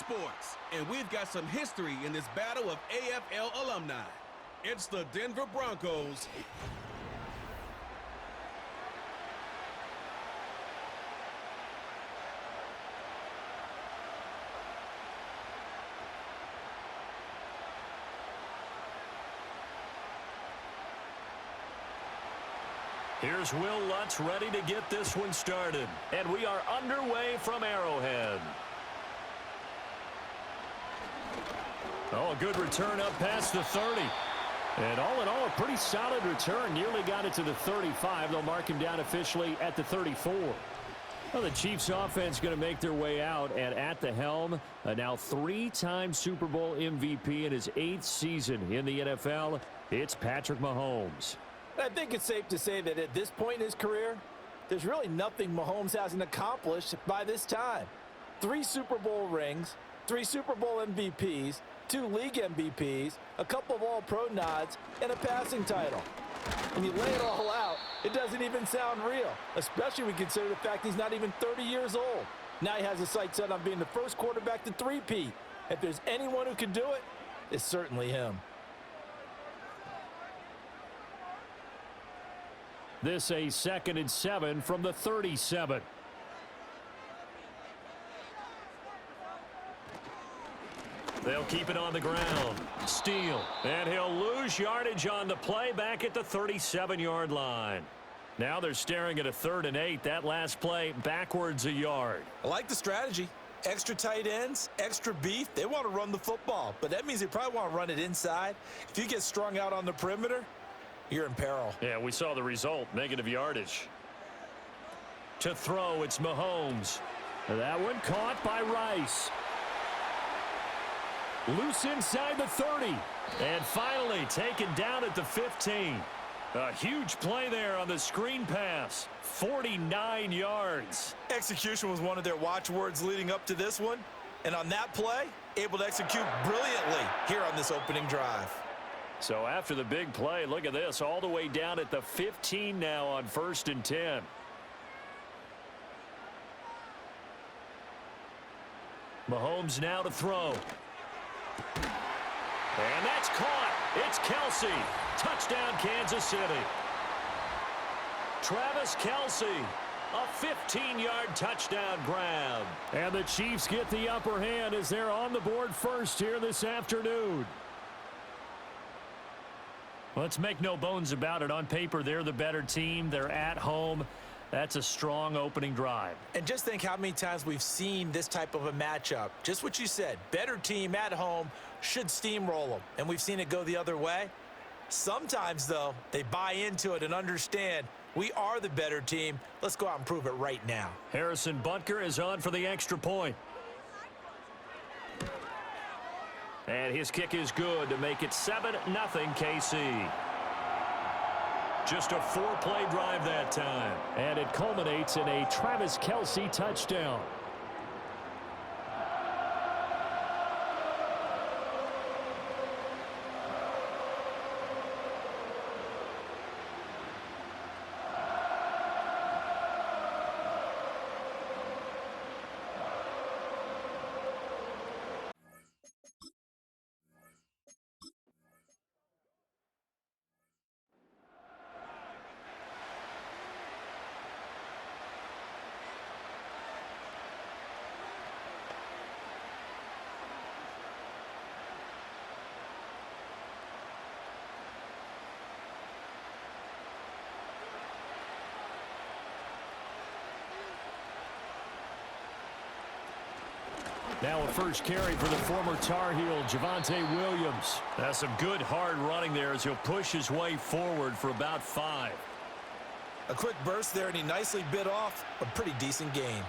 sports, and we've got some history in this battle of AFL alumni. It's the Denver Broncos Here's Will Lutz ready to get this one started. And we are underway from Arrowhead. Oh, a good return up past the 30. And all in all, a pretty solid return. Nearly got it to the 35. They'll mark him down officially at the 34. Well, the Chiefs offense going to make their way out, and at the helm, a now 3-time Super Bowl MVP in his 8th season in the NFL, it's Patrick Mahomes. I think it's safe to say that at this point in his career, there's really nothing Mahomes hasn't accomplished by this time. 3 Super Bowl rings, 3 Super Bowl MVPs, 2 league MVPs, a couple of all-pro nods, and a passing title. When you lay it all out, it doesn't even sound real, especially when you consider the fact he's not even 30 years old. Now he has his sights set on being the first quarterback to three-peat. If there's anyone who can do it, it's certainly him. This a 2nd and 7 from the 37. They'll keep it on the ground. Steele. And he'll lose yardage on the play back at the 37-yard line. Now they're staring at a 3rd and 8. That last play backwards a yard. I like the strategy. Extra tight ends, extra beef. They want to run the football, but that means they probably want to run it inside. If you get strung out on the perimeter, you're in peril. Yeah, we saw the result. Negative yardage. To throw, it's Mahomes. That one caught by Rice. Loose inside the 30. And finally taken down at the 15. A huge play there on the screen pass. 49 yards. Execution was one of their watchwords leading up to this one. And on that play, able to execute brilliantly here on this opening drive. So after the big play, look at this, all the way down at the 15 now on 1st and 10. Mahomes now to throw. And that's caught. It's Kelsey. Touchdown, Kansas City. Travis Kelsey, a 15-yard touchdown grab. And the Chiefs get the upper hand as they're on the board first here this afternoon. Let's make no bones about it. On paper, they're the better team. They're at home. That's a strong opening drive. And just think how many times we've seen this type of a matchup. Just what you said, better team at home should steamroll them. And we've seen it go the other way. Sometimes, though, they buy into it and understand we are the better team. Let's go out and prove it right now. Harrison Butker is on for the extra point. And his kick is good to make it 7-0 KC. Just a 4-play drive that time. And it culminates in a Travis Kelsey touchdown. Now a first carry for the former Tar Heel, Javonte Williams. That's some good hard running there as he'll push his way forward for about 5. A quick burst there, and he nicely bit off a pretty decent gain.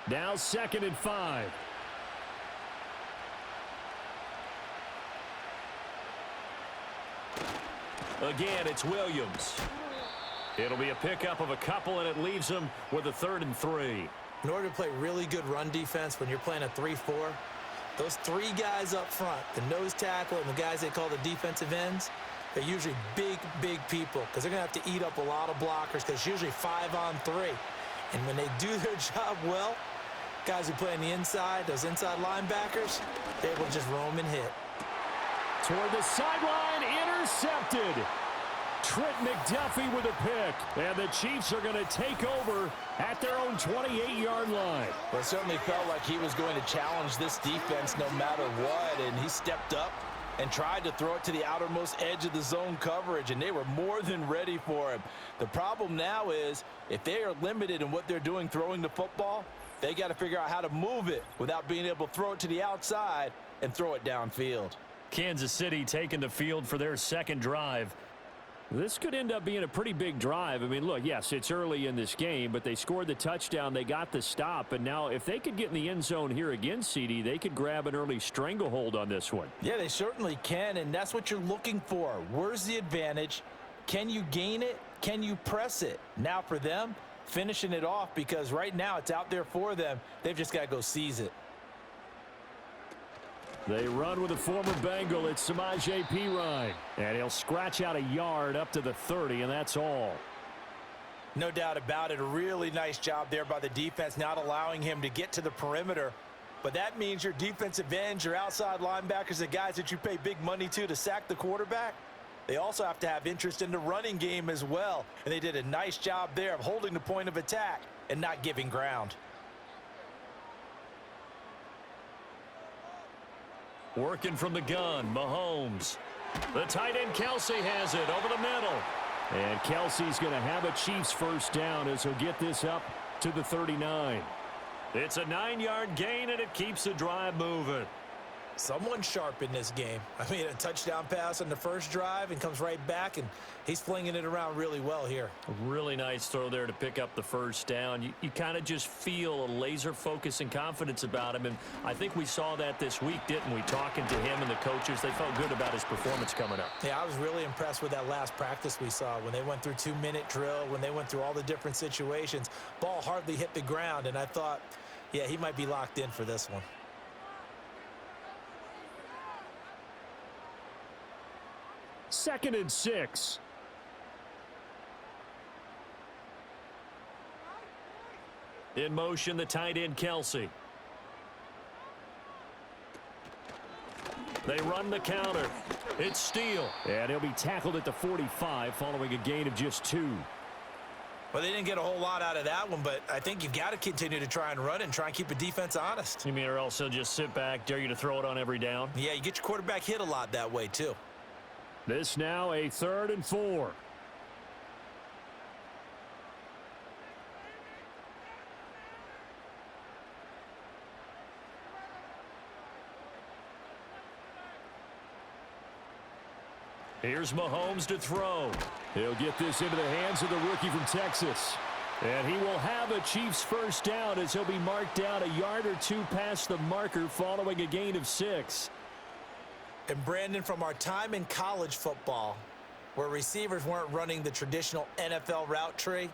Now 2nd and 5. Again, it's Williams. It'll be a pickup of a couple, and it leaves them with a 3rd and 3. In order to play really good run defense when you're playing a 3-4, those 3 guys up front, the nose tackle and the guys they call the defensive ends, They're usually big, big people because they're going to have to eat up a lot of blockers because it's usually 5-on-3. And when they do their job well, guys who play on the inside, those inside linebackers, they're able to just roam and hit. Toward the sideline, intercepted. Trent McDuffie with a pick. And the Chiefs are going to take over at their own 28-yard line. Well, it certainly felt like he was going to challenge this defense no matter what, and he stepped up and tried to throw it to the outermost edge of the zone coverage, and they were more than ready for him. The problem now is if they are limited in what they're doing throwing the football, they got to figure out how to move it without being able to throw it to the outside and throw it downfield. Kansas City taking the field for their second drive. This could end up being a pretty big drive. I mean, look, yes, it's early in this game, but they scored the touchdown. They got the stop. And now if they could get in the end zone here again, CD, they could grab an early stranglehold on this one. Yeah, they certainly can, and that's what you're looking for. Where's the advantage? Can you gain it? Can you press it? Now for them, finishing it off because right now it's out there for them. They've just got to go seize it. They run with a former Bengal. It's Samaje Perine. And he'll scratch out a yard up to the 30, and that's all. No doubt about it. A really nice job there by the defense, not allowing him to get to the perimeter. But that means your defensive ends, your outside linebackers, the guys that you pay big money to sack the quarterback, they also have to have interest in the running game as well. And they did a nice job there of holding the point of attack and not giving ground. Working from the gun, Mahomes. The tight end Kelsey has it over the middle. And Kelsey's going to have a Chiefs first down as he'll get this up to the 39. It's a 9-yard gain, and it keeps the drive moving. Someone sharp in this game. I mean, a touchdown pass on the first drive and comes right back, and he's flinging it around really well here. A really nice throw there to pick up the first down. You kind of just feel a laser focus and confidence about him, and I think we saw that this week, didn't we? Talking to him and the coaches, they felt good about his performance coming up. Yeah, I was really impressed with that last practice we saw when they went through 2-minute drill, when they went through all the different situations. Ball hardly hit the ground, and I thought, yeah, he might be locked in for this one. Second and 6. In motion, the tight end Kelsey. They run the counter. It's Steele. And he'll be tackled at the 45 following a gain of just 2. Well, they didn't get a whole lot out of that one, but I think you've got to continue to try and run and try and keep the defense honest. You mean or else he'll just sit back, dare you to throw it on every down? Yeah, you get your quarterback hit a lot that way, too. This now a 3rd and 4. Here's Mahomes to throw. He'll get this into the hands of the rookie from Texas. And he will have a Chiefs first down as he'll be marked down a yard or 2 past the marker following a gain of 6. And Brandon, from our time in college football, where receivers weren't running the traditional NFL route tree,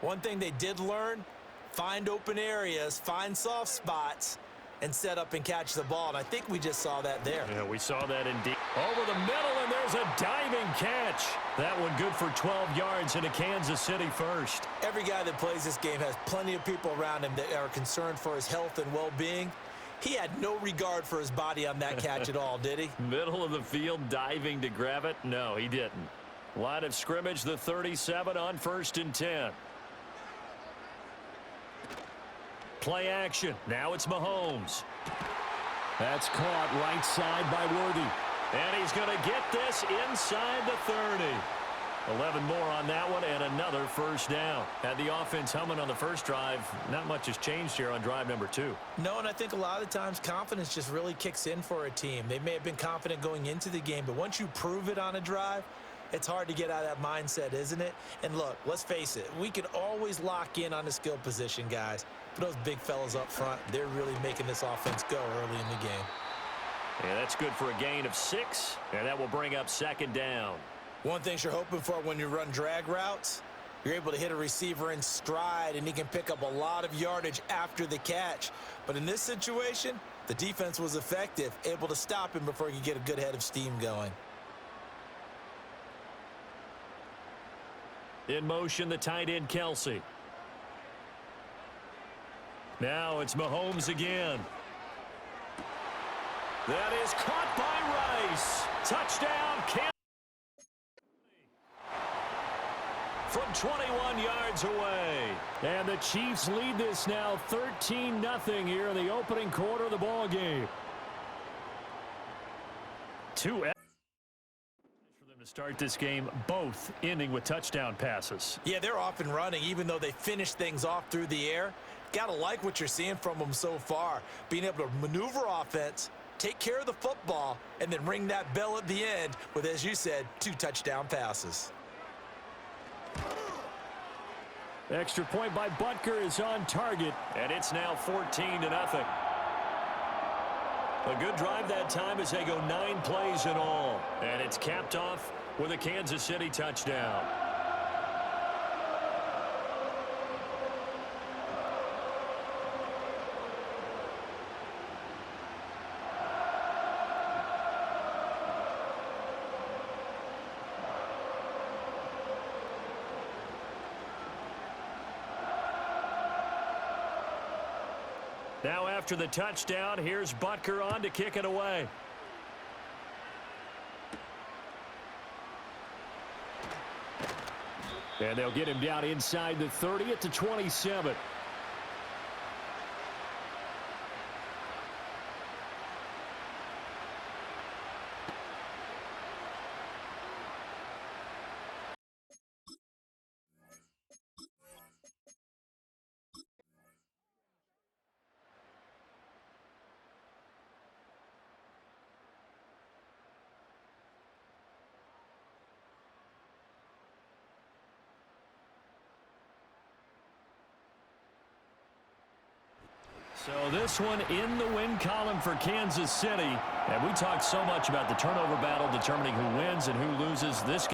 one thing they did learn, find open areas, find soft spots, and set up and catch the ball. And I think we just saw that there. Yeah, we saw that indeed. Over the middle, and there's a diving catch. That one good for 12 yards and a Kansas City first. Every guy that plays this game has plenty of people around him that are concerned for his health and well-being. He had no regard for his body on that catch at all, did he? Middle of the field, diving to grab it? No, he didn't. Line of scrimmage, the 37 on 1st and 10. Play action. Now it's Mahomes. That's caught right side by Worthy. And he's going to get this inside the 30. 11 more on that one and another first down. Had the offense humming on the first drive. Not much has changed here on drive number 2. No, and I think a lot of the times confidence just really kicks in for a team. They may have been confident going into the game, but once you prove it on a drive, it's hard to get out of that mindset, isn't it? And look, let's face it, we can always lock in on the skill position, guys. But those big fellas up front, they're really making this offense go early in the game. And that's good for a gain of 6, and that will bring up 2nd down. One thing you're hoping for when you run drag routes, you're able to hit a receiver in stride, and he can pick up a lot of yardage after the catch. But in this situation, the defense was effective, able to stop him before he could get a good head of steam going. In motion, the tight end, Kelsey. Now it's Mahomes again. That is caught by Rice. Touchdown, Kansas. From 21 yards away. And the Chiefs lead this now 13-0 here in the opening quarter of the ball game. Two for them to start this game, both ending with touchdown passes. Yeah, they're off and running, even though they finished things off through the air. Got to like what you're seeing from them so far. Being able to maneuver offense, take care of the football, and then ring that bell at the end with, as you said, 2 touchdown passes. Extra point by Butker is on target, and it's now 14-0. A good drive that time as they go 9 plays in all. And it's capped off with a Kansas City touchdown. Now after the touchdown, here's Butker on to kick it away. And they'll get him down inside the 30 at the 27. So this one in the win column for Kansas City. And we talked so much about the turnover battle determining who wins and who loses this game.